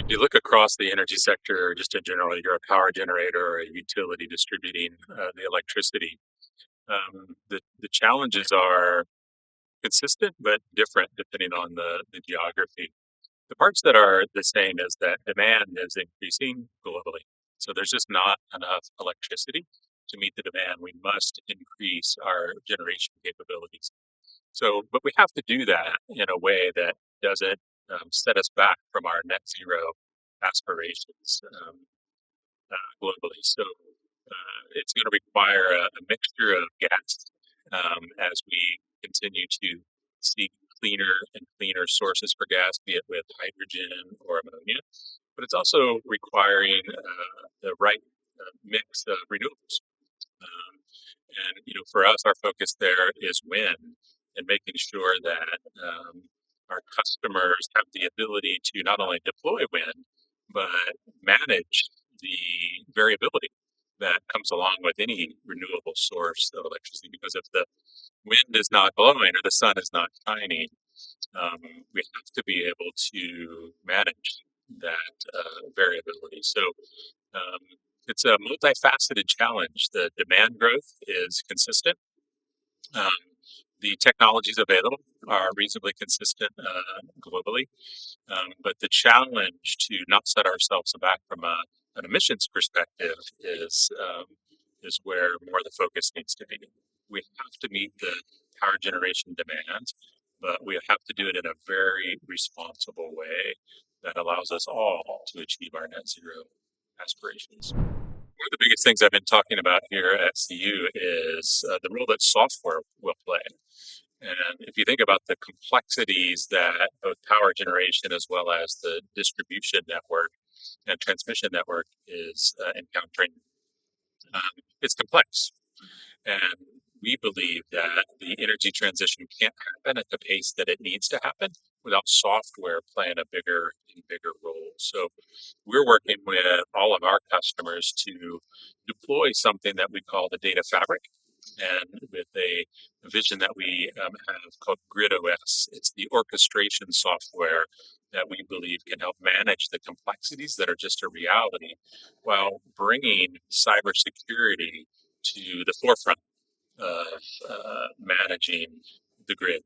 You look across the energy sector, just in general, you're a power generator or a utility distributing the electricity. The challenges are consistent but different depending on the geography. The parts that are the same is that demand is increasing globally. So there's just not enough electricity to meet the demand. We must increase our generation capabilities. So, but we have to do that in a way that doesn't set us back from our net zero aspirations globally. So, it's going to require a mixture of gas as we continue to seek cleaner and cleaner sources for gas, be it with hydrogen or ammonia. But it's also requiring the right mix of renewables. Um, and for us, our focus there is wind and making sure that our customers have the ability to not only deploy wind but manage the variability that comes along with any renewable source of electricity. Because if the wind is not blowing or the sun is not shining, um, we have to be able to manage that variability. So um, it's a multifaceted challenge. The demand growth is consistent. Um, the technologies available are reasonably consistent globally, but the challenge to not set ourselves back from an emissions perspective is where more of the focus needs to be. We have to meet the power generation demands, but we have to do it in a very responsible way that allows us all to achieve our net zero aspirations. One of the biggest things I've been talking about here at CU is the role that software will play. And if you think about the complexities that both power generation as well as the distribution network and transmission network is encountering, it's complex. And we believe that the energy transition can't happen at the pace that it needs to happen without software playing a bigger and bigger role. So we're working with all of our customers to deploy something that we call the data fabric. And with a vision that we have called Grid OS, it's the orchestration software that we believe can help manage the complexities that are just a reality while bringing cybersecurity to the forefront of managing the grid.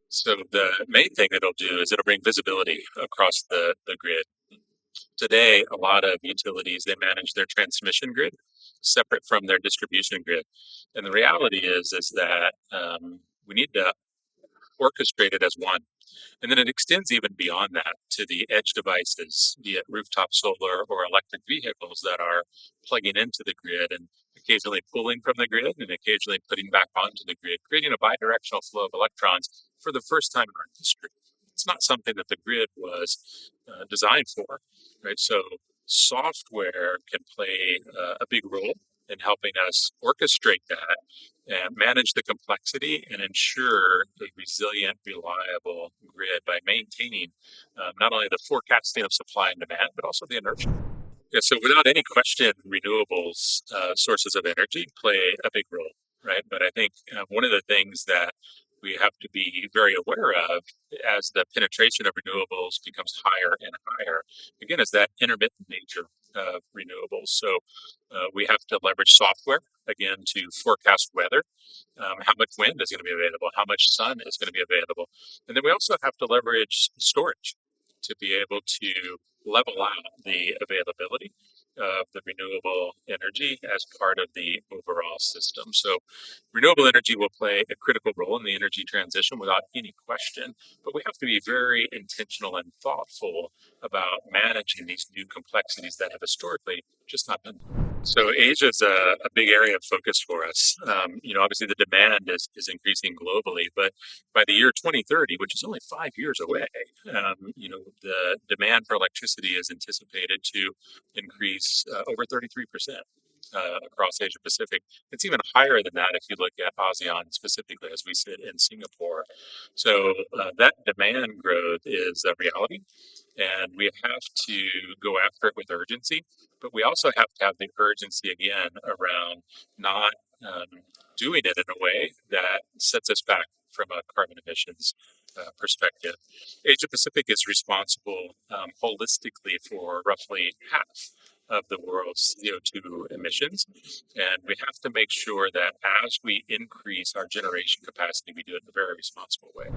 So the main thing it'll do is it'll bring visibility across the grid. Today, a lot of utilities, they manage their transmission grid separate from their distribution grid. And the reality is that we need to orchestrate it as one. And then it extends even beyond that to the edge devices, be it rooftop solar or electric vehicles that are plugging into the grid and occasionally pulling from the grid and occasionally putting back onto the grid, creating a bidirectional flow of electrons for the first time in our history. It's not something that the grid was designed for, right? So software can play a big role in helping us orchestrate that and manage the complexity and ensure a resilient, reliable grid by maintaining not only the forecasting of supply and demand, but also the inertia. Yeah, so without any question, renewables sources of energy play a big role, right? But I think one of the things that we have to be very aware of as the penetration of renewables becomes higher and higher, again, is that intermittent nature of renewables. So we have to leverage software, again, to forecast weather, how much wind is going to be available, how much sun is going to be available. And then we also have to leverage storage to be able to level out the availability of the renewable energy as part of the overall system. So renewable energy will play a critical role in the energy transition without any question, but we have to be very intentional and thoughtful about managing these new complexities that have historically just not been. So Asia is a big area of focus for us. Obviously the demand is increasing globally, but by the year 2030, which is only 5 years away, the demand for electricity is anticipated to increase over 33%. Across Asia Pacific. It's even higher than that if you look at ASEAN specifically, as we sit in Singapore. So that demand growth is a reality, and we have to go after it with urgency. But we also have to have the urgency again around not doing it in a way that sets us back from a carbon emissions perspective. Asia Pacific is responsible holistically for roughly half of the world's CO2 emissions. And we have to make sure that as we increase our generation capacity, we do it in a very responsible way.